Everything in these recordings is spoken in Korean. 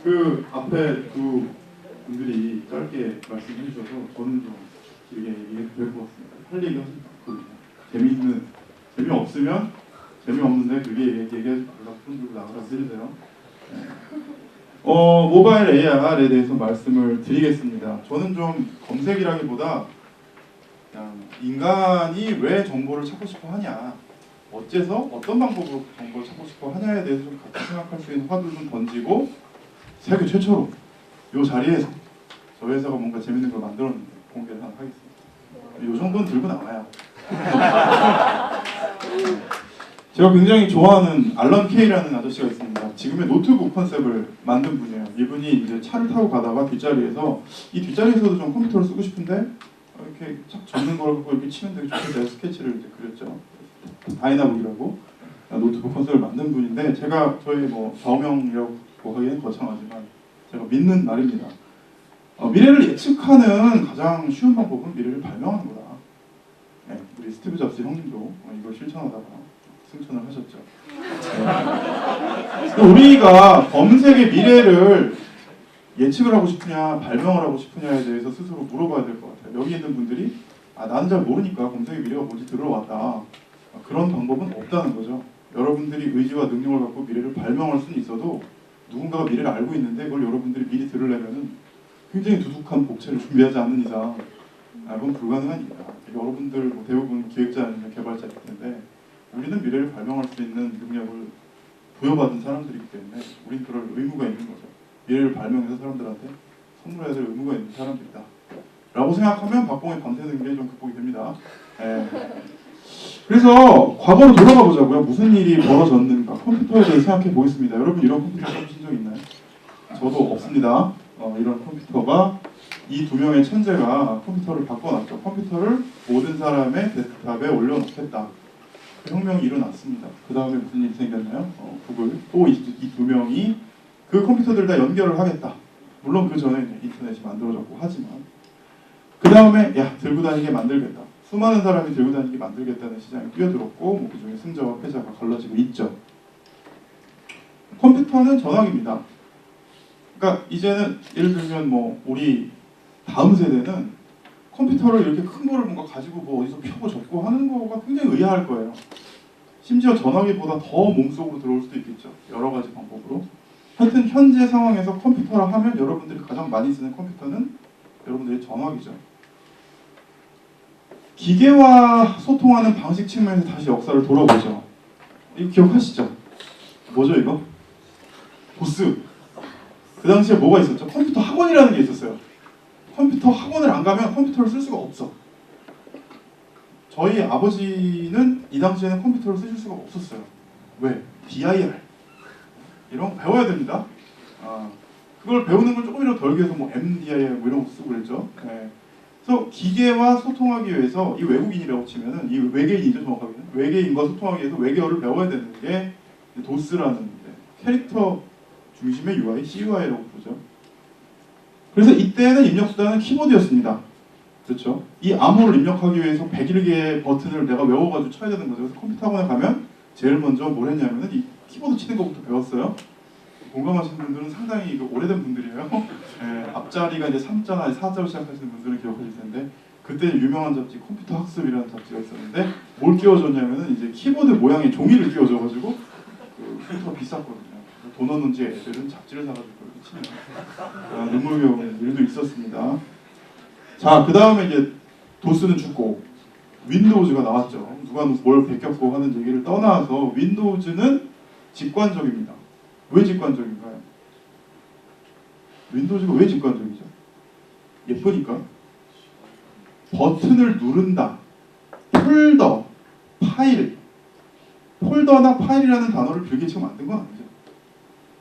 그 앞에 두 분들이 짧게 말씀해 주셔서 저는 좀 길게 얘기해도 될 것 같습니다. 할 얘기가 없거든요. 재미없으면 재미없는데 그게 얘기해서 손 들고 나가서 해주세요. 네. 모바일 AR에 대해서 말씀을 드리겠습니다. 저는 좀 검색이라기보다 그냥 인간이 왜 정보를 찾고 싶어 하냐, 어째서 어떤 방법으로 정보를 찾고 싶어 하냐에 대해서 좀 같이 생각할 수 있는 화두를 좀 던지고 세계 최초로 이 자리에서 저희 회사가 뭔가 재밌는 걸 만들었는데 공개를 하겠습니다. 이 정도는 들고 나와요. 제가 굉장히 좋아하는 알런 K라는 아저씨가 있습니다. 지금의 노트북 컨셉을 만든 분이에요. 이분이 이제 차를 타고 가다가 뒷자리에서도 좀 컴퓨터를 쓰고 싶은데 이렇게 착 적는 걸 갖고 이렇게 치면 되게 좋겠다 스케치를 이제 그렸죠. 다이나북이라고 노트북 컨셉을 만든 분인데 제가 저희 뭐 좌우명이라고 하기엔 거창하지만 제가 믿는 말입니다. 미래를 예측하는 가장 쉬운 방법은 미래를 발명하는 거다. 네, 우리 스티브 잡스 형님도 이걸 실천하다가 승천을 하셨죠. 네. 우리가 검색의 미래를 예측을 하고 싶으냐 발명을 하고 싶으냐에 대해서 스스로 물어봐야 될 것 같아요. 여기 있는 분들이 나는 잘 모르니까 검색의 미래가 뭔지 들어왔다. 그런 방법은 없다는 거죠. 여러분들이 의지와 능력을 갖고 미래를 발명할 수는 있어도 누군가가 미래를 알고 있는데 그걸 여러분들이 미리 들으려면 굉장히 두둑한 복체를 준비하지 않는 이상 그건 불가능한 일이다. 여러분들 뭐 대부분 기획자 아니면 개발자일 텐데 우리는 미래를 발명할 수 있는 능력을 부여받은 사람들이기 때문에 우린 그럴 의무가 있는 거죠. 미래를 발명해서 사람들한테 선물해야 될 의무가 있는 사람들이다. 라고 생각하면 박봉에 밤새는 게 좀 극복이 됩니다. 그래서 과거로 돌아가 보자고요. 무슨 일이 벌어졌는가. 컴퓨터에 대해 생각해 보겠습니다. 여러분 이런 컴퓨터 써보신 적 있나요? 저도 없습니다. 이런 컴퓨터가 이 두 명의 천재가 컴퓨터를 바꿔놨죠. 컴퓨터를 모든 사람의 데스크탑에 올려놓겠다. 그 혁명이 일어났습니다. 그 다음에 무슨 일이 생겼나요? 구글 또 이 두 명이 그 컴퓨터들 다 연결을 하겠다. 물론 그 전에 인터넷이 만들어졌고 하지만 그 다음에 들고 다니게 만들겠다. 수많은 사람이 들고 다니게 만들겠다는 시장에 뛰어들었고 뭐 그중에 승자와 패자가 갈라지고 있죠. 컴퓨터는 전화기입니다. 그러니까 이제는 예를 들면 뭐 우리 다음 세대는 컴퓨터를 이렇게 큰 거를 뭔가 가지고 뭐 어디서 펴고 접고 하는 거가 굉장히 의아할 거예요. 심지어 전화기보다 더 몸속으로 들어올 수도 있겠죠. 여러 가지 방법으로. 하여튼 현재 상황에서 컴퓨터라 하면 여러분들이 가장 많이 쓰는 컴퓨터는 여러분들의 전화기죠. 기계와 소통하는 방식 측면에서 다시 역사를 돌아보죠. 이거 기억하시죠? 뭐죠 이거? 보스. 그 당시에 뭐가 있었죠? 컴퓨터 학원이라는 게 있었어요. 컴퓨터 학원을 안 가면 컴퓨터를 쓸 수가 없어. 저희 아버지는 이 당시에는 컴퓨터를 쓰실 수가 없었어요. 왜? DIR 이런 거 배워야 됩니다. 그걸 배우는 걸 조금이라도 덜 위해서 뭐 MDIR 뭐 이런 거 쓰고 그랬죠. 네. 그래서 기계와 소통하기 위해서 이 외국인이라고 치면은 이 외계인이죠 정확하게는 외계인과 소통하기 위해서 외계어를 배워야 되는 게 도스라는 캐릭터 중심의 UI, CUI라고 부르죠. 그래서 이때는 입력 수단은 키보드였습니다. 그렇죠? 이 암호를 입력하기 위해서 101개의 버튼을 내가 외워가지고 쳐야 되는 거죠. 그래서 컴퓨터 학원에 가면 제일 먼저 뭘 했냐면은 이 키보드 치는 것부터 배웠어요. 공감하시는 분들은 상당히 오래된 분들이에요. 앞자리가 이제 3자나 4자로 시작하시는 분들은 기억하실 텐데 그때 유명한 잡지 컴퓨터 학습이라는 잡지가 있었는데 뭘 끼워줬냐면은 이제 키보드 모양의 종이를 끼워줘가지고 그 컴퓨터가 비쌌거든요. 돈 없는 지 애들은 잡지를 사가지고 이렇게 치는 눈물겨운 일도 있었습니다. 자, 그 다음에 이제 도스는 죽고 윈도우즈가 나왔죠. 누가 뭘 베꼈고 하는 얘기를 떠나서 윈도우즈는 직관적입니다. 왜 직관적인가요? 윈도우즈가 왜 직관적이죠? 예쁘니까. 버튼을 누른다. 폴더, 파일. 폴더나 파일이라는 단어를 빌 게이츠가 만든 건 아니죠.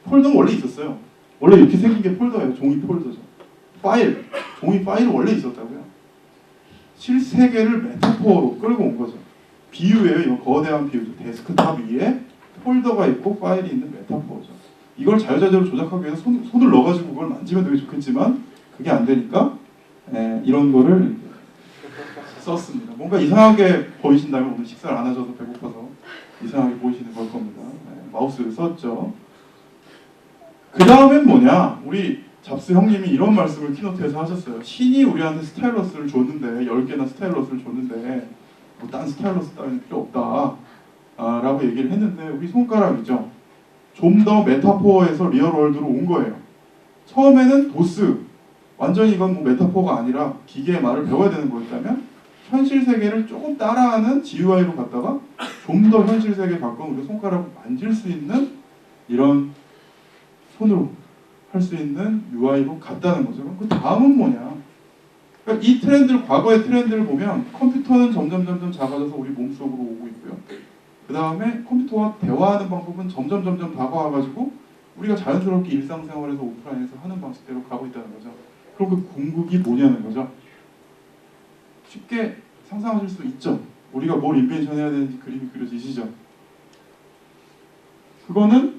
폴더는 원래 있었어요. 원래 이렇게 생긴 게 폴더예요. 종이 폴더죠. 파일, 종이 파일은 원래 있었다고요. 실세계를 메타포어로 끌고 온 거죠. 비유예요. 이거 거대한 비유죠. 데스크탑 위에 폴더가 있고 파일이 있는 메타포어죠. 이걸 자유자재로 조작하기 위해서 손을 넣어가지고 그걸 만지면 되게 좋겠지만 그게 안 되니까 이런 거를 썼습니다. 뭔가 이상하게 보이신다면 오늘 식사를 안 하셔서 배고파서 이상하게 보이시는 걸 겁니다. 마우스를 썼죠. 그 다음엔 뭐냐? 우리 잡스 형님이 이런 말씀을 키노트에서 하셨어요. 신이 우리한테 스타일러스를 줬는데 10개나 스타일러스를 줬는데 뭐 딴 스타일러스 따위는 필요 없다 라고 얘기를 했는데 우리 손가락이죠. 좀 더 메타포어에서 리얼월드로 온 거예요. 처음에는 도스 완전히 이건 뭐 메타포가 아니라 기계의 말을 배워야 되는 거였다면 현실 세계를 조금 따라하는 GUI로 갔다가 좀 더 현실 세계에 가까운 우리 손가락을 만질 수 있는 이런 손으로 할 수 있는 UI로 갔다는 거죠. 그럼 그 다음은 뭐냐? 그러니까 이 트렌드를 과거의 트렌드를 보면 컴퓨터는 점점 작아져서 우리 몸속으로 오고 있고요. 그 다음에 컴퓨터와 대화하는 방법은 점점 다가와가지고 우리가 자연스럽게 일상생활에서 오프라인에서 하는 방식대로 가고 있다는 거죠. 그럼 그 궁극이 뭐냐는 거죠. 쉽게 상상하실 수 있죠. 우리가 뭘 인벤션 해야 되는지 그림이 그려지시죠. 그거는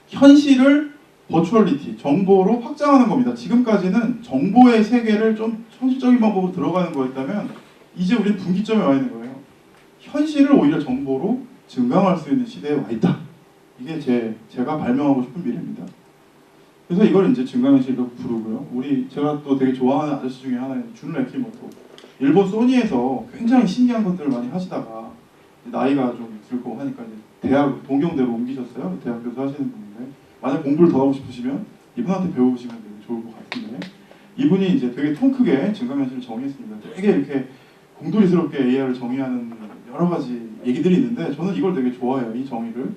현실을 버추얼리티, 정보로 확장하는 겁니다. 지금까지는 정보의 세계를 좀 현실적인 방법으로 들어가는 거였다면 이제 우리는 분기점에 와 있는 거예요. 현실을 오히려 정보로 증강할 수 있는 시대에 와 있다. 이게 제가 발명하고 싶은 미래입니다. 그래서 이걸 이제 증강현실이라고 부르고요. 제가 또 되게 좋아하는 아저씨 중에 하나인 준 레키모토. 일본 소니에서 굉장히 신기한 것들을 많이 하시다가 나이가 좀 들고 하니까 이제 동경대로 옮기셨어요. 대학 교수 하시는 분인데 만약 공부를 더 하고 싶으시면 이분한테 배우시면 되게 좋을 것 같은데 이분이 이제 되게 통 크게 증강현실을 정의했습니다. 되게 이렇게 공돌이스럽게 AI를 정의하는 여러 가지 얘기들이 있는데 저는 이걸 되게 좋아해요. 이 정의를.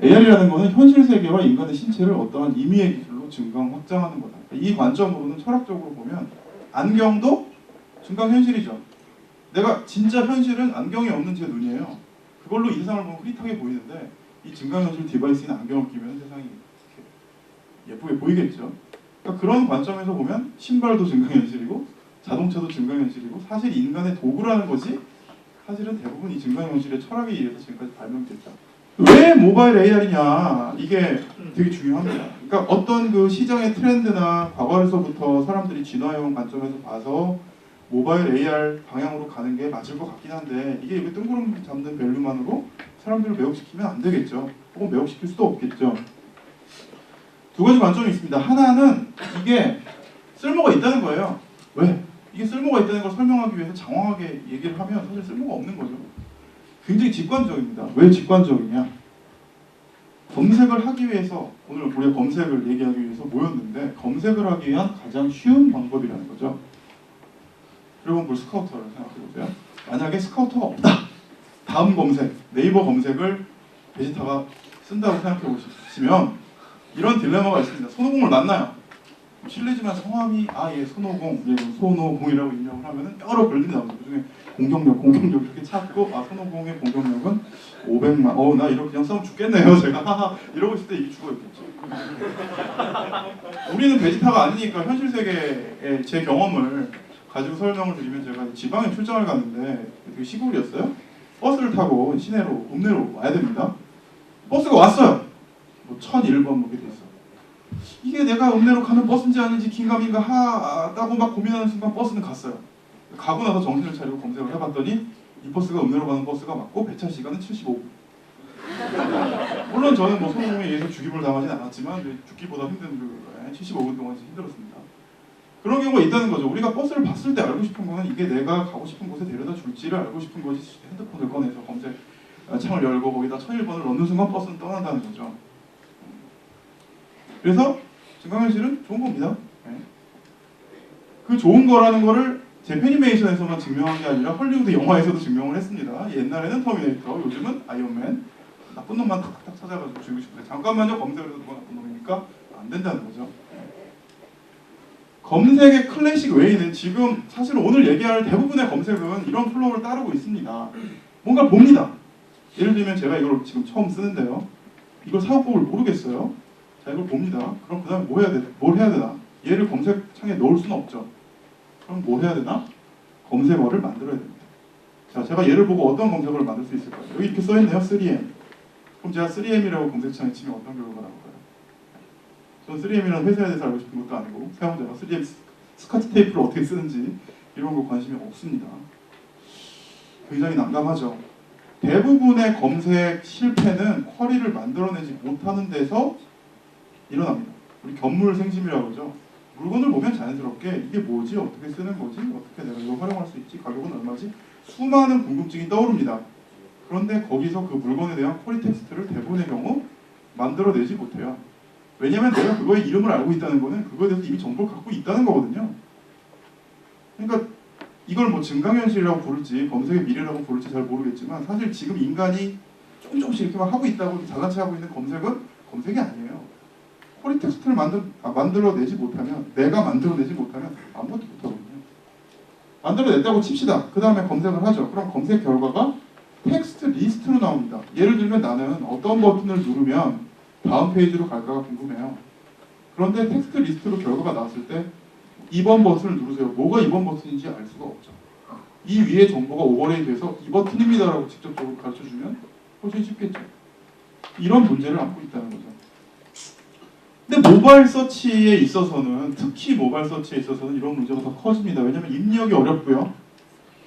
AI라는 것은 현실 세계와 인간의 신체를 어떠한 임의의 기술로 증강 확장하는 거다. 이 관점으로는 철학적으로 보면 안경도 증강현실이죠. 내가 진짜 현실은 안경이 없는 제 눈이에요. 그걸로 이 세상을 보면 흐릿하게 보이는데 이 증강현실 디바이스인 안경을 끼면 세상이 예쁘게 보이겠죠. 그러니까 그런 관점에서 보면 신발도 증강현실이고 자동차도 증강현실이고 사실 인간의 도구라는 것이 사실은 대부분 이 증강현실의 철학에 의해서 지금까지 발명됐다. 왜 모바일 AR이냐 이게 되게 중요합니다. 그러니까 어떤 그 시장의 트렌드나 과거에서부터 사람들이 진화해온 관점에서 봐서 모바일 AR 방향으로 가는 게 맞을 것 같긴 한데 이게 여기 뜬구름 잡는 밸류만으로 사람들을 매혹시키면 안 되겠죠. 혹은 매혹시킬 수도 없겠죠. 두 가지 관점이 있습니다. 하나는 이게 쓸모가 있다는 거예요. 왜? 이게 쓸모가 있다는 걸 설명하기 위해서 장황하게 얘기를 하면 사실 쓸모가 없는 거죠. 굉장히 직관적입니다. 왜 직관적이냐? 검색을 하기 위해서 오늘 우리가 검색을 얘기하기 위해서 모였는데 검색을 하기 위한 가장 쉬운 방법이라는 거죠. 여러분 뭘 스카우터를 생각해보세요. 만약에 스카우터가 없다. 다음 검색, 네이버 검색을 베지타가 쓴다고 생각해보시면 이런 딜레마가 있습니다. 손오공을 만나요. 실례지만 성함이 손오공, 손오공이라고 입력을 하면 여러 별들이 나옵니다. 그중에 공격력 이렇게 찾고 손오공의 공격력은 500만. 나 이렇게 그냥 싸우면 죽겠네요. 제가 이러고 있을 때 이게 죽어있겠죠. 우리는 베지타가 아니니까 현실 세계의 제 경험을 가지고 설명을 드리면 제가 지방에 출장을 갔는데 되게 시골이었어요. 버스를 타고 시내로 읍내로 와야 됩니다. 버스가 왔어요. 뭐 1001번 뭐 이렇게 돼 있어. 이게 내가 읍내로 가는 버스인지 아닌지 긴가민가 하다고 막 고민하는 순간 버스는 갔어요. 가고 나서 정신을 차리고 검색을 해봤더니 이 버스가 읍내로 가는 버스가 맞고 배차 시간은 75분. 물론 저는 뭐 손오공에 의해서 죽임을 당하진 않았지만 죽기보다 힘든 75분 동안 힘들었습니다. 그런 경우가 있다는 거죠. 우리가 버스를 봤을 때 알고 싶은 거는 이게 내가 가고 싶은 곳에 데려다 줄지를 알고 싶은 것이 핸드폰을 꺼내서 검색 창을 열고 거기다 1001번을 넣는 순간 버스는 떠난다는 거죠. 그래서 증강현실은 좋은 겁니다. 그 좋은 거라는 거를 재패니메이션에서만 증명한 게 아니라 헐리우드 영화에서도 증명을 했습니다. 옛날에는 터미네이터, 요즘은 아이언맨. 나쁜 놈만 탁탁 찾아가지고 죽이고 싶은데 잠깐만요. 검색을 해서 누가 나쁜 놈이니까 안 된다는 거죠. 검색의 클래식 웨이는 지금 사실 오늘 얘기할 대부분의 검색은 이런 플로우를 따르고 있습니다. 뭔가 봅니다. 예를 들면 제가 이걸 지금 처음 쓰는데요. 이걸 사용법을 모르겠어요. 자, 이걸 봅니다. 그럼 그 다음에 뭘 해야 되나? 얘를 검색창에 넣을 수는 없죠. 그럼 뭘 해야 되나? 검색어를 만들어야 됩니다. 자, 제가 얘를 보고 어떤 검색어를 만들 수 있을까요? 여기 이렇게 써있네요. 3M. 그럼 제가 3M이라고 검색창에 치면 어떤 결과가 나올까요? 저는 3M이라는 회사에 대해서 알고 싶은 것도 아니고 사용자가 3M 스카치 테이프를 어떻게 쓰는지 이런 거 관심이 없습니다. 굉장히 난감하죠. 대부분의 검색 실패는 쿼리를 만들어내지 못하는 데서 일어납니다. 우리 견물생심이라고 그러죠. 물건을 보면 자연스럽게 이게 뭐지? 어떻게 쓰는 거지? 어떻게 내가 이거 활용할 수 있지? 가격은 얼마지? 수많은 궁금증이 떠오릅니다. 그런데 거기서 그 물건에 대한 쿼리 텍스트를 대부분의 경우 만들어내지 못해요. 왜냐하면 내가 그거의 이름을 알고 있다는 거는 그거에 대해서 이미 정보를 갖고 있다는 거거든요. 그러니까 이걸 뭐 증강현실이라고 부를지 검색의 미래라고 부를지 잘 모르겠지만 사실 지금 인간이 조금씩 이렇게 막 하고 있다고 잘난 체 하고 있는 검색은 검색이 아니에요. 쿼리 텍스트를 만들어내지 못하면, 내가 만들어내지 못하면 아무것도 못하거든요. 만들어냈다고 칩시다. 그 다음에 검색을 하죠. 그럼 검색 결과가 텍스트 리스트로 나옵니다. 예를 들면 나는 어떤 버튼을 누르면 다음 페이지로 갈까가 궁금해요. 그런데 텍스트 리스트로 결과가 나왔을 때 2번 버튼을 누르세요. 뭐가 2번 버튼인지 알 수가 없죠. 이 위에 정보가 오버레이 돼서 이 버튼입니다라고 직접적으로 가르쳐주면 훨씬 쉽겠죠. 이런 문제를 안고 있다는 거죠. 근데 모바일 서치에 있어서는, 특히 모바일 서치에 있어서는 이런 문제가 더 커집니다. 왜냐하면 입력이 어렵고요.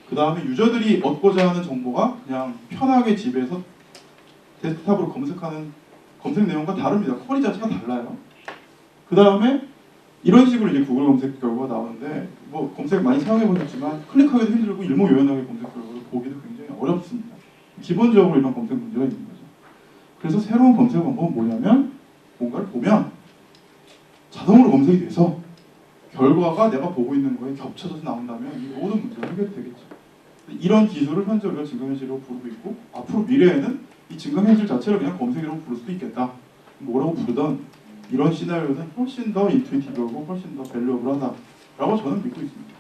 그 다음에 유저들이 얻고자 하는 정보가 그냥 편하게 집에서 데스크탑으로 검색하는 검색 내용과 다릅니다. 쿼리 자체가 달라요. 그 다음에 이런 식으로 이제 구글 검색 결과가 나오는데, 뭐 검색 많이 사용해 보셨지만 클릭하기도 힘들고 일목요연하게 검색 결과를 보기도 굉장히 어렵습니다. 기본적으로 이런 검색 문제가 있는 거죠. 그래서 새로운 검색 방법은 뭐냐면, 뭔가를 보면 자동으로 검색이 돼서 결과가 내가 보고 있는 거에 겹쳐져서 나온다면 이 모든 문제가 해결이 되겠죠. 이런 기술을 현재 우리가 증강현실이라고 부르고 있고, 앞으로 미래에는 이 증강현실 자체를 그냥 검색이라고 부를 수도 있겠다. 뭐라고 부르던 이런 시나리오는 훨씬 더 인투이티브하고 훨씬 더 밸류어블하다라고 저는 믿고 있습니다.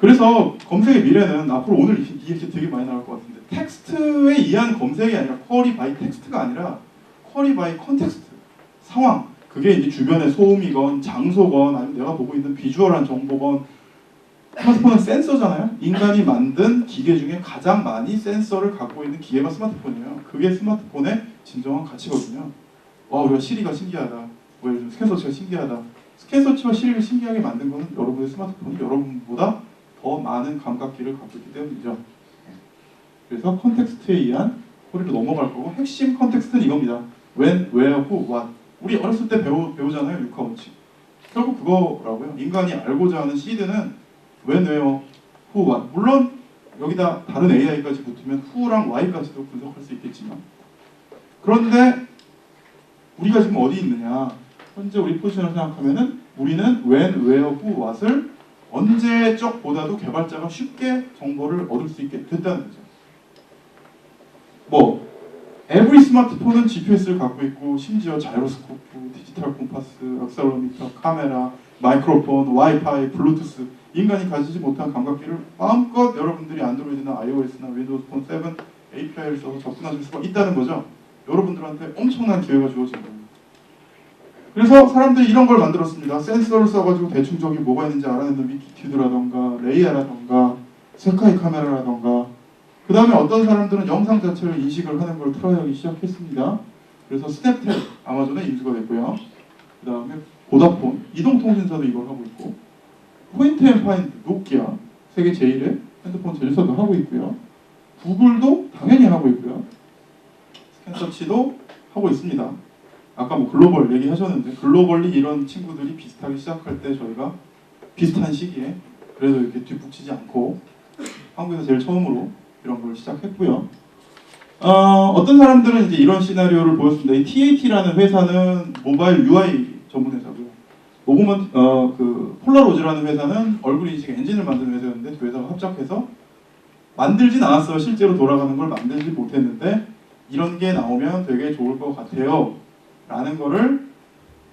그래서 검색의 미래는 앞으로 오늘 이 얘기 되게 많이 나올 것 같은데, 텍스트에 의한 검색이 아니라 쿼리 바이 텍스트가 아니라 쿼리 바이 컨텍스트, 상황, 그게 이제 주변의 소음이건 장소건 아니면 내가 보고 있는 비주얼한 정보건. 스마트폰은 센서잖아요. 인간이 만든 기계 중에 가장 많이 센서를 갖고 있는 기계가 스마트폰이에요. 그게 스마트폰의 진정한 가치거든요. 와, 우리가 시리가 신기하다. 뭐 예를 들면 스캔서치가 신기하다. 스캔서치와 시리를 신기하게 만든 거는 여러분의 스마트폰이 여러분보다 더 많은 감각기를 갖고 있기 때문이죠. 그래서 컨텍스트에 의한 쿼리로 넘어갈 거고, 핵심 컨텍스트는 이겁니다. when, where, who, what. 우리 어렸을 때 배우잖아요. 육하 원칙. 결국 그거라고요. 인간이 알고자 하는 시드는 when, where, who, what. 물론 여기다 다른 AI까지 붙으면 who랑 why까지도 분석할 수 있겠지만, 그런데 우리가 지금 어디 있느냐, 현재 우리 포지션을 생각하면은 우리는 when, where, who, what을 언제적보다도 개발자가 쉽게 정보를 얻을 수 있게 됐다는 거죠. 뭐 every 스마트폰은 GPS를 갖고 있고, 심지어 자이로스코프, 디지털 콤파스, 액셀로미터, 카메라, 마이크로폰, 와이파이, 블루투스, 인간이 가지지 못한 감각기를 마음껏 여러분들이 안드로이드나 iOS나 윈도우즈 폰 7 API를 써서 접근하실 수가 있다는 거죠. 여러분들한테 엄청난 기회가 주어진 겁니다. 그래서 사람들이 이런 걸 만들었습니다. 센서를 써가지고 대충 저기 뭐가 있는지 알아내는 위키튜드라던가 레이아라던가 세카이 카메라라던가, 그 다음에 어떤 사람들은 영상 자체를 인식을 하는 걸 트라이하기 시작했습니다. 그래서 스냅텔, 아마존에 인수가 됐고요. 그 다음에 보다폰, 이동통신사도 이걸 하고 있고, 포인트 앤 파인드, 노키아, 세계 제1의 핸드폰 제조사도 하고 있고요. 구글도 당연히 하고 있고요. 스캔서치도 하고 있습니다. 아까 뭐 글로벌 얘기하셨는데, 글로벌리 이런 친구들이 비슷하게 시작할 때 저희가 비슷한 시기에 그래도 이렇게 뒷북치지 않고 한국에서 제일 처음으로 이런 걸 시작했고요. 어떤 사람들은 이제 이런 시나리오를 보였습니다. 이 TAT라는 회사는 모바일 UI 전문 회사고요. 오그먼 그 폴라로즈라는 회사는 얼굴 인식 엔진을 만드는 회사였는데, 두 회사가 합작해서 만들진 않았어요. 실제로 돌아가는 걸 만들지 못했는데 이런 게 나오면 되게 좋을 것 같아요 라는 거를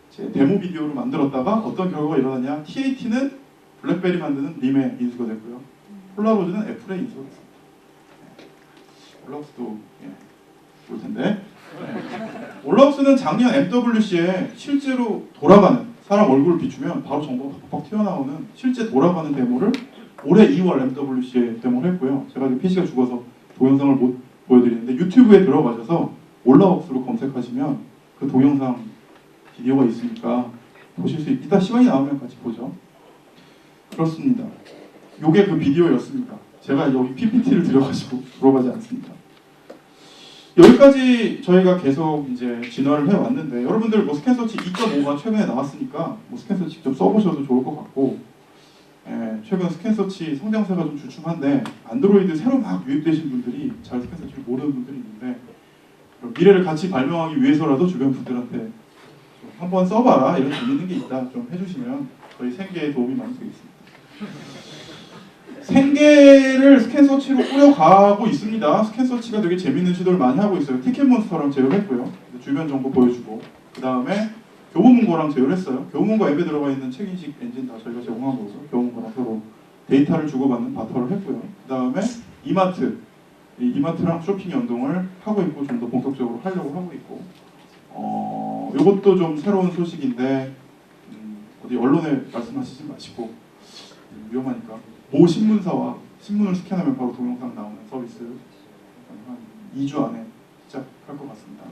제 데모 비디오로 만들었다가 어떤 결과가 일어나냐, TAT는 블랙베리 만드는 림에 인수가 됐고요. 폴라로즈는 애플에 인수가 됐습니다. 올라우스도 볼 텐데, 올라우스는 작년 MWC에 실제로 돌아가는 사람 얼굴을 비추면 바로 정보가 팍팍 튀어나오는 실제 돌아가는 데모를 올해 2월 MWC에 데모를 했고요. 제가 지금 PC가 죽어서 동영상을 못 보여드리는데, 유튜브에 들어가셔서 올라우스로 검색하시면 그 동영상 비디오가 있으니까 보실 수 이따 시간이 나오면 같이 보죠. 그렇습니다. 요게 그 비디오였습니다. 제가 여기 PPT를 들여가지고 들어가지 않습니다. 여기까지 저희가 계속 이제 진화를 해왔는데 여러분들 뭐 스캔서치 2.5가 최근에 나왔으니까 뭐 스캔서치 직접 써보셔도 좋을 것 같고, 최근 스캔서치 성장세가 좀 주춤한데 안드로이드 새로 막 유입되신 분들이 잘 스캔서치를 모르는 분들이 있는데 미래를 같이 발명하기 위해서라도 주변 분들한테 좀 한번 써봐라, 이런 재밌는 게 있다 좀 해주시면 저희 생계에 도움이 많이 되겠습니다. 생계를 스캔서치로 꾸려가고 있습니다. 스캔서치가 되게 재밌는 시도를 많이 하고 있어요. 티켓몬스터랑 제휴했고요. 주변 정보 보여주고, 그 다음에 교보문고랑 제휴를 했어요. 교보문고 앱에 들어가 있는 책인식 엔진 다 저희가 제공한 거죠. 교보문고랑 서로 데이터를 주고받는 바터를 했고요. 그 다음에 이마트, 이마트랑 쇼핑 연동을 하고 있고 좀 더 본격적으로 하려고 하고 있고, 이것도 좀 새로운 소식인데 어디 언론에 말씀하시지 마시고 위험하니까 모 신문사와 신문을 스캔하면 바로 동영상 나오는 서비스 한 2주 안에 시작할 것 같습니다.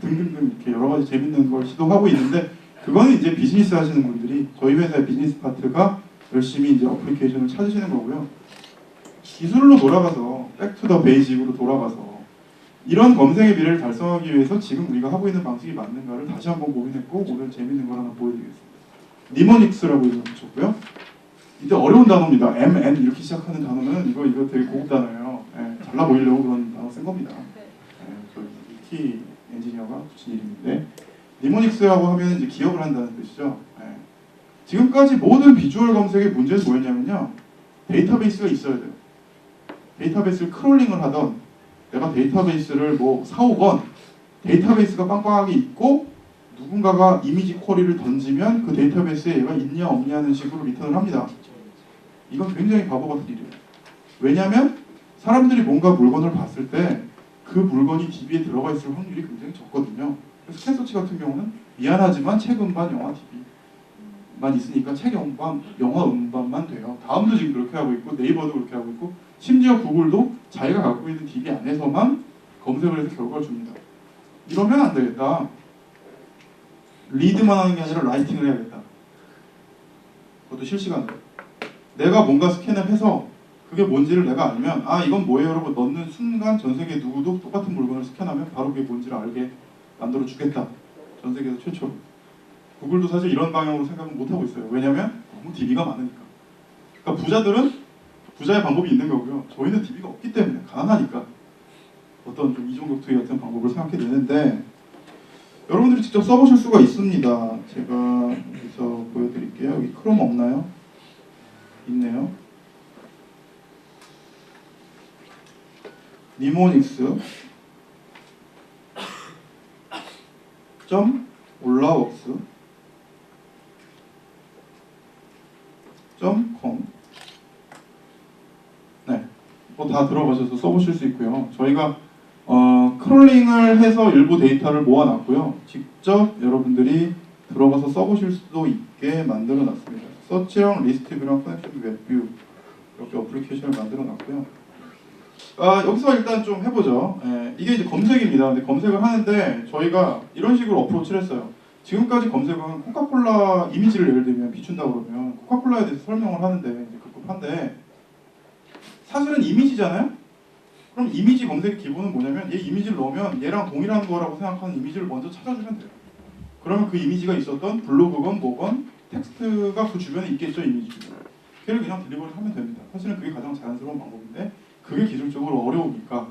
등등등 이렇게 여러 가지 재밌는 걸 시도하고 있는데, 그거는 이제 비즈니스 하시는 분들이 저희 회사의 비즈니스 파트가 열심히 이제 어플리케이션을 찾으시는 거고요. 기술로 돌아가서 백투더 베이직으로 돌아가서 이런 검색의 미래를 달성하기 위해서 지금 우리가 하고 있는 방식이 맞는가를 다시 한번 고민했고, 오늘 재밌는 걸 하나 보여드리겠습니다. 니모닉스라고 이름을 붙였고요. 이때 어려운 단어입니다. MN 이렇게 시작하는 단어는 이거 되게 고급 단어예요. 잘나 보이려고 그런 단어 쓴 겁니다. 저 키 엔지니어가 붙인 이름인데, 니모닉스라고 하면 이제 기억을 한다는 뜻이죠. 지금까지 모든 비주얼 검색의 문제는 뭐였냐면요, 데이터베이스가 있어야 돼요. 데이터베이스를 크롤링을 하던, 내가 데이터베이스를 뭐 사오건 데이터베이스가 빵빵하게 있고 누군가가 이미지 쿼리를 던지면 그 데이터베이스에 얘가 있냐 없냐 하는 식으로 리턴을 합니다. 이건 굉장히 바보 같은 일이에요. 왜냐하면 사람들이 뭔가 물건을 봤을 때 그 물건이 DB에 들어가 있을 확률이 굉장히 적거든요. 그래서 스캔서치 같은 경우는 미안하지만 책 음반, 영화, DB만 있으니까 책 음반, 영화 음반만 돼요. 다음도 지금 그렇게 하고 있고, 네이버도 그렇게 하고 있고, 심지어 구글도 자기가 갖고 있는 DB 안에서만 검색을 해서 결과를 줍니다. 이러면 안 되겠다. 리드만 하는 게 아니라 라이팅을 해야겠다. 그것도 실시간으로. 내가 뭔가 스캔을 해서 그게 뭔지를 내가 알면, 아 이건 뭐예요 라고 넣는 순간 전 세계 누구도 똑같은 물건을 스캔하면 바로 그게 뭔지를 알게 만들어 주겠다. 전 세계에서 최초로. 구글도 사실 이런 방향으로 생각은 못하고 있어요. 왜냐면 너무 DB가 많으니까. 그러니까 부자들은 부자의 방법이 있는 거고요. 저희는 DB가 없기 때문에 가난하니까 어떤 좀 이종격투기 같은 방법을 생각해 내는데, 여러분들이 직접 써보실 수가 있습니다. 제가 여기서 보여드릴게요. 여기 크롬 없나요? 있네요. 니모닉스 올라웍스 .com. 네, 뭐 다 들어가셔서 써보실 수 있고요. 저희가 크롤링을 해서 일부 데이터를 모아놨고요. 직접 여러분들이 들어가서 써보실 수도 있게 만들어놨습니다. 서치랑 리스트뷰랑 커넥션 웹뷰 이렇게 어플리케이션을 만들어놨고요. 여기서 일단 좀 해보죠. 이게 이제 검색입니다. 근데 검색을 하는데 저희가 이런 식으로 어프로치를 했어요. 지금까지 검색은 코카콜라 이미지를 예를 들면 비춘다 그러면 코카콜라에 대해서 설명을 하는데 이제 급급한데, 사실은 이미지잖아요? 그럼 이미지 검색의 기본은 뭐냐면 얘 이미지를 넣으면 얘랑 동일한 거라고 생각하는 이미지를 먼저 찾아주면 돼요. 그러면 그 이미지가 있었던 블로그건 뭐건 텍스트가 그 주변에 있겠죠, 이미지 주변에. 걔를 그냥 딜리버리 하면 됩니다. 사실은 그게 가장 자연스러운 방법인데 그게 기술적으로 어려우니까,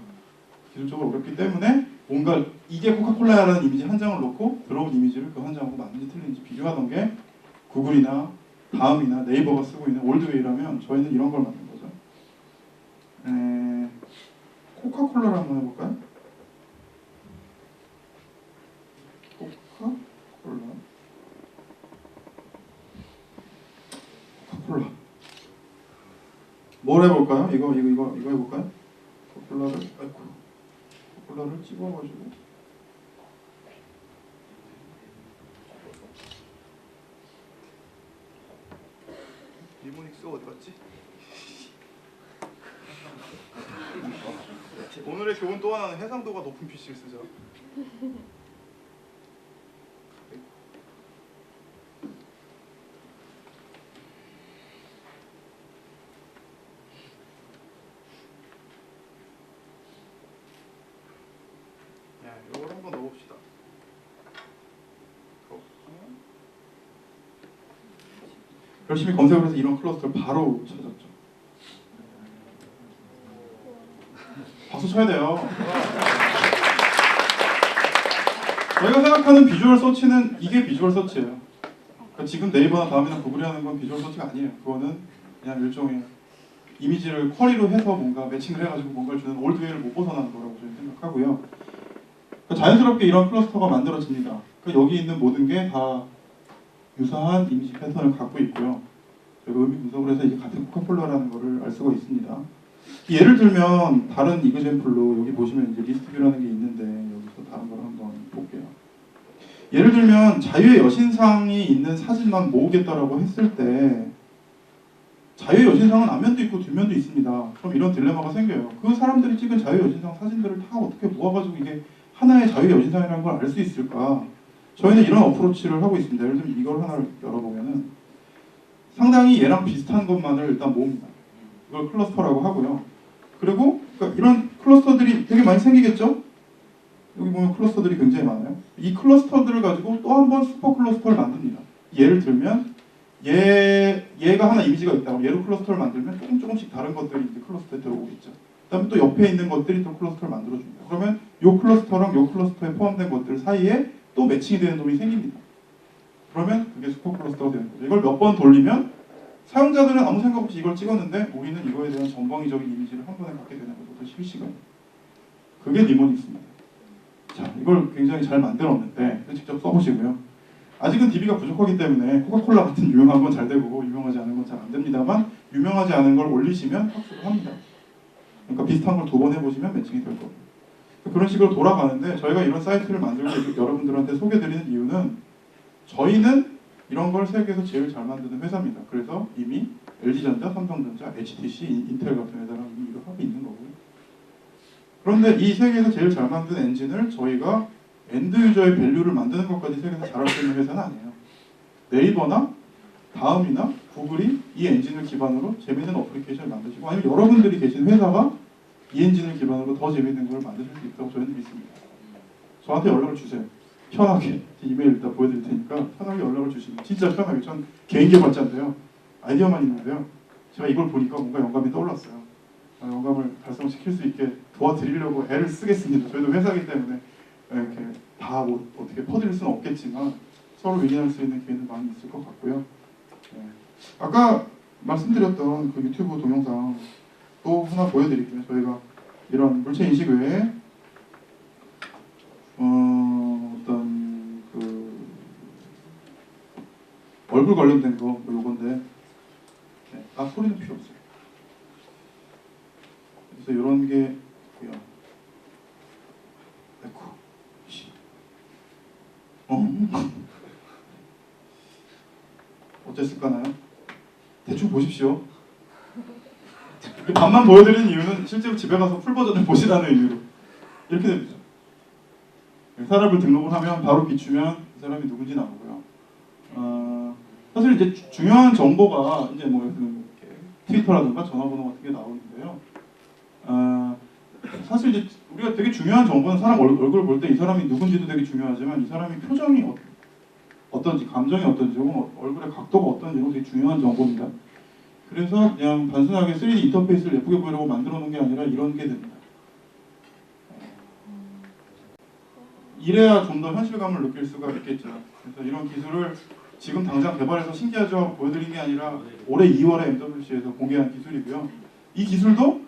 기술적으로 어렵기 때문에 뭔가 이게 코카콜라라는 이미지 한 장을 넣고 들어온 이미지를 그 한 장으로 맞는지 틀린지 비교하던 게 구글이나 다음이나 네이버가 쓰고 있는 올드웨이라면 저희는 이런 걸 만든 거죠. 코카콜라를 한번 해볼까요? 코카콜라 뭘 해볼까요? 이거 해볼까요? 코카콜라를 찍어가지고 니모닉스가 어디 갔지? 오늘의 교훈 또 하나는 해상도가 높은 PC를 쓰자. 열심히 검색을 해서 이런 클러스터를 바로 찾았죠. 박수 쳐야 돼요. 저희가 생각하는 비주얼 서치는 이게 비주얼 서치예요. 그러니까 지금 네이버나 다음이나 구글이 하는 건 비주얼 서치가 아니에요. 그거는 그냥 일종의 이미지를 쿼리로 해서 뭔가 매칭을 해가지고 뭔가를 주는 올드웨이를 못 벗어나는 거라고 저는 생각하고요. 그러니까 자연스럽게 이런 클러스터가 만들어집니다. 그러니까 여기 있는 모든 게 다 유사한 이미지 패턴을 갖고 있고요. 저희가 의미 분석을 해서 이게 같은 코카콜라라는 거를 알 수가 있습니다. 예를 들면 다른 이그젬플로 여기 보시면 이제 리스트뷰라는 게 있는데 여기서 다른 걸 한번 볼게요. 예를 들면 자유의 여신상이 있는 사진만 모으겠다라고 했을 때 자유의 여신상은 앞면도 있고 뒷면도 있습니다. 그럼 이런 딜레마가 생겨요. 그 사람들이 찍은 자유의 여신상 사진들을 다 어떻게 모아가지고 이게 하나의 자유의 여신상이라는 걸 알 수 있을까? 저희는 이런 어프로치를 하고 있습니다. 예를 들면 이걸 하나를 열어보면은 상당히 얘랑 비슷한 것만을 일단 모읍니다. 이걸 클러스터라고 하고요. 그리고 그러니까 이런 클러스터들이 되게 많이 생기겠죠? 여기 보면 클러스터들이 굉장히 많아요. 이 클러스터들을 가지고 또 한 번 슈퍼 클러스터를 만듭니다. 예를 들면 얘가 하나 이미지가 있다고 얘로 클러스터를 만들면 조금씩 다른 것들이 이제 클러스터에 들어오겠죠. 그다음에 또 옆에 있는 것들이 또 클러스터를 만들어줍니다. 그러면 이 클러스터랑 이 클러스터에 포함된 것들 사이에 또 매칭이 되는 놈이 생깁니다. 그러면 그게 슈퍼 클러스터가 되는 거죠. 이걸 몇 번 돌리면 사용자들은 아무 생각 없이 이걸 찍었는데 우리는 이거에 대한 전방위적인 이미지를 한 번에 갖게 되는 거죠. 실시간. 그게 니모닉스입니다. 자, 이걸 굉장히 잘 만들었는데 직접 써보시고요. 아직은 DB가 부족하기 때문에 코카콜라 같은 유명한 건 잘 되고 유명하지 않은 건 잘 안 됩니다만 유명하지 않은 걸 올리시면 학습을 합니다. 그러니까 비슷한 걸 두 번 해보시면 매칭이 될 겁니다. 그런 식으로 돌아가는데 저희가 이런 사이트를 만들고 여러분들한테 소개드리는 이유는 저희는 이런 걸 세계에서 제일 잘 만드는 회사입니다. 그래서 이미 LG전자, 삼성전자, HTC, 인텔 같은 회사랑 이미 이걸 하고 있는 거고요. 그런데 이 세계에서 제일 잘 만든 엔진을 저희가 엔드 유저의 밸류를 만드는 것까지 세계에서 잘할 수 있는 회사는 아니에요. 네이버나 다음이나 구글이 이 엔진을 기반으로 재미있는 어플리케이션을 만드시고 아니면 여러분들이 계신 회사가 이 엔진을 기반으로 더 재미있는 걸 만드실 수 있다고 저희는 믿습니다. 저한테 연락을 주세요. 편하게 이메일 일단 보여드릴 테니까 편하게 연락을 주시면 진짜 편하게 전 개인 개발자인데요. 아이디어만 있는데요. 제가 이걸 보니까 뭔가 영감이 떠올랐어요. 영감을 달성시킬 수 있게 도와드리려고 애를 쓰겠습니다. 저희도 회사이기 때문에 이렇게 다 뭐 어떻게 퍼드릴 수는 없겠지만 서로 윈윈할 수 있는 기회는 많이 있을 것 같고요. 네. 아까 말씀드렸던 그 유튜브 동영상 또 하나 보여드릴게요. 저희가 이런 물체 인식 외에 어떤 그 얼굴 관련된 거 뭐 요건데 네. 소리는 필요 없어요. 그래서 이런 게 있고요. 에코 어땠을까나요? 대충 보십시오. 반만 보여드리는 이유는 실제로 집에 가서 풀 버전을 보시라는 의미로 이렇게 됩니다. 사람을 등록을 하면 바로 비추면 그 사람이 누군지 나오고요. 사실 이제 중요한 정보가 이제 뭐 이렇게 트위터라든가 전화번호 같은 게 나오는데요. 사실 이제 우리가 되게 중요한 정보는 사람 얼굴을 볼 때 이 사람이 누군지도 되게 중요하지만 이 사람이 표정이 어떤지, 감정이 어떤지, 혹은 얼굴의 각도가 어떤지 이런 되게 중요한 정보입니다. 그래서 그냥 단순하게 3D 인터페이스를 예쁘게 보이려고 만들어 놓은 게 아니라 이런 게 됩니다. 이래야 좀 더 현실감을 느낄 수가 있겠죠. 그래서 이런 기술을 지금 당장 개발해서 신기하죠 하고 보여드린 게 아니라 올해 2월에 MWC에서 공개한 기술이고요. 이 기술도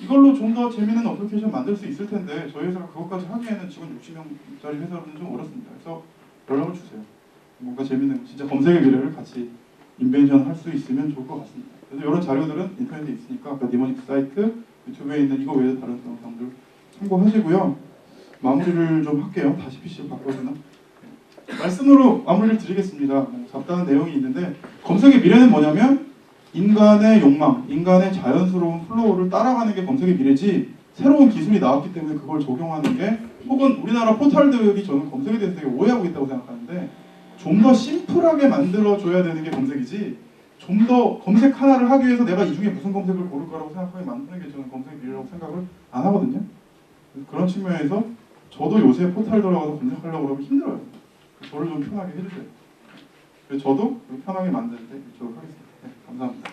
이걸로 좀 더 재미있는 어플리케이션 만들 수 있을 텐데 저희 회사가 그것까지 하기에는 직원 60명짜리 회사로는 좀 어렵습니다. 그래서 연락을 주세요. 뭔가 재미있는 진짜 검색의 미래를 같이 인벤션 할 수 있으면 좋을 것 같습니다. 그래서 이런 자료들은 인터넷에 있으니까 아까 니모닉스 사이트, 유튜브에 있는 이거 외에 다른 영상들 참고하시고요. 마무리를 좀 할게요. 다시 PC를 바꿔야 되나? 말씀으로 마무리를 드리겠습니다. 잡다한 내용이 있는데 검색의 미래는 뭐냐면 인간의 욕망, 인간의 자연스러운 플로우를 따라가는 게 검색의 미래지 새로운 기술이 나왔기 때문에 그걸 적용하는 게 혹은 우리나라 포털들이 저는 검색에 대해서 되게 오해하고 있다고 생각하는데 좀 더 심플하게 만들어줘야 되는 게 검색이지 좀 더 검색 하나를 하기 위해서 내가 이 중에 무슨 검색을 고를 거라고 생각하게 만드는 게 저는 검색의 미래라고 생각을 안 하거든요. 그런 측면에서 저도 요새 포털 들어가서 검색하려고 그러면 힘들어요. 저를 좀 편하게 해주세요. 그래서 저도 편하게 만드는데 이쪽으로 하겠습니다. 네, 감사합니다.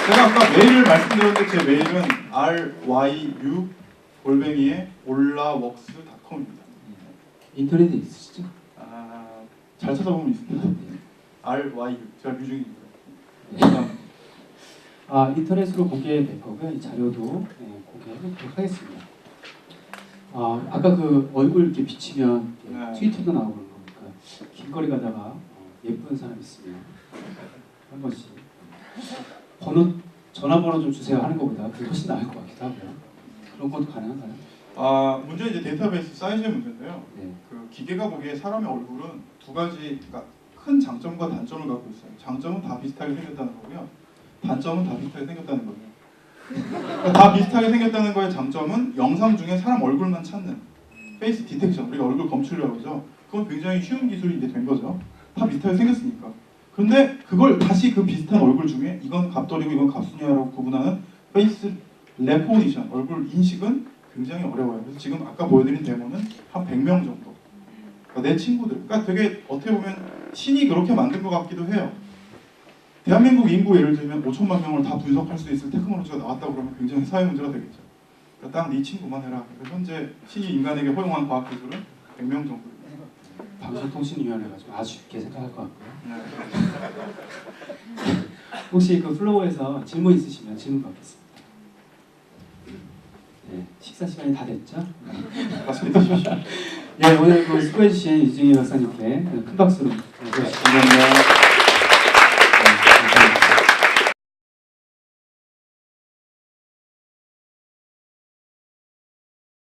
제가 아까 메일을 말씀드렸는데 제 메일은 ryu@올라웍스.com입니다. 인터넷에 있으시죠? 잘 찾아보면 있습니다. ryu 제가 류중입니다. 감사합니다. 인터넷으로 공개될 거고요. 이 자료도 공개하도록 하겠습니다. 아까 그 얼굴 이렇게 비치면 네. 트위터도 나오고 그런 거니까 길거리 가다가 예쁜 사람 있으면 한 번씩 전화번호 좀 주세요 하는 것보다 그게 훨씬 나을 것 같기도 하고요. 그런 것도 가능한가요? 문제는 이제 데이터베이스 사이즈의 문제인데요. 네. 그 기계가 보기에 사람의 얼굴은 두 가지, 그러니까 큰 장점과 단점을 갖고 있어요. 장점은 다 비슷하게 생겼다는 거고요. 단점은 다 비슷하게 생겼다는 거예요. 그러니까 다 비슷하게 생겼다는 거의 장점은 영상 중에 사람 얼굴만 찾는 페이스 디텍션, 우리가 얼굴 검출이라고 하죠. 그건 굉장히 쉬운 기술이 이제 된 거죠. 다 비슷하게 생겼으니까. 그런데 그걸 다시 그 비슷한 얼굴 중에 이건 갑돌이고 이건 갑순이야라고 구분하는 페이스 레코니션, 얼굴 인식은 굉장히 어려워요. 그래서 지금 아까 보여드린 데모는 한 100명 정도. 그러니까 내 친구들. 그러니까 되게 어떻게 보면 신이 그렇게 만든 것 같기도 해요. 대한민국 인구 예를 들면 5천만 명을 다 분석할 수 있을 테크놀로지가 나왔다고 그러면 굉장히 사회 문제가 되겠죠. 그러니까 딱 네 친구만 해라. 그래서 현재 신이 인간에게 허용한 과학기술은 100명 정도입니다. 방송통신위원회가 좀 아주 쉽게 생각할 것 같고요. 네. 혹시 그 플로어에서 질문 있으시면 질문 받겠습니다. 네, 식사 시간이 다 됐죠? 맛있게 드십시오. 네, 오늘 그 수고해주신 유승희 박사님께 큰 박수로 감사합니다.